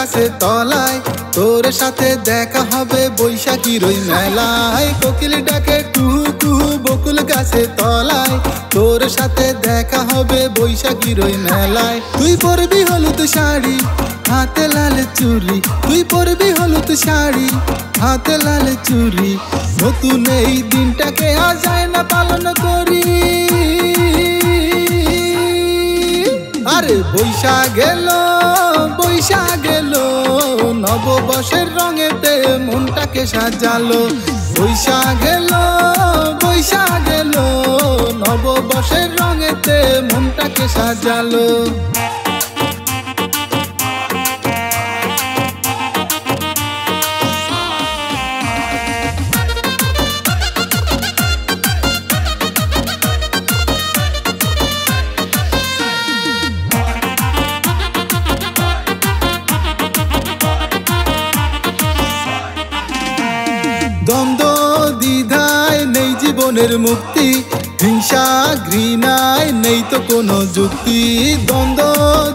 গাছের তলায়, তোর সাথে দেখা হবে বৈশাখীর ওই মেলায়। কোকিল ডাকে কুহু কুহু বকুল গাছের তলায়, তোর সাথে দেখা হবে বৈশাখীর ওই মেলায়। তুই পরবি হলুদ শাড়ি হাতে লাল চুড়ি, তুই পরবি হলুদ শাড়ি হাতে লাল চুড়ি। নতুন এই দিনটাকে আজ যায় না পালন করি। আরে বৈশাখ এলো বৈশাখ এলো, নববর্ষের রঙেতে মনটাকে সাজালো। বৈশাখ এলো বৈশাখ এলো, নববর্ষের রঙেতে মনটাকে সাজালো। দ্বন্দ্ব দ্বিধায় নেই জীবনের মুক্তি, হিংসা ঘৃণায় নেই তো কোনো যুক্তি। দ্বন্দ্ব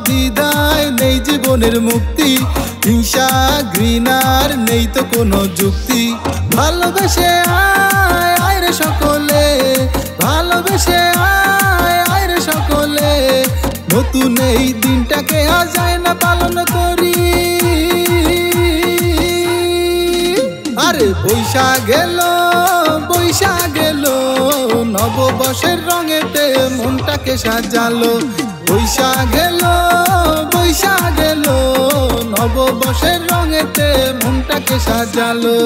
দ্বিধায় নেই জীবনের মুক্তি, হিংসা ঘৃণার নেই তো কোনো যুক্তি। ভালোবেসে আয় আয় রে সকলে, ভালোবেসে আয় আয় রে সকলে। নতুন এই দিনটাকে আজ যায় না পালন করি। আরে বৈশাখ এলো বৈশাখ এলো, নববর্ষের রঙেতে মনটাকে সাজালো। বৈশাখ এলো বৈশাখ এলো, নববর্ষের রঙেতে মনটাকে সাজালো।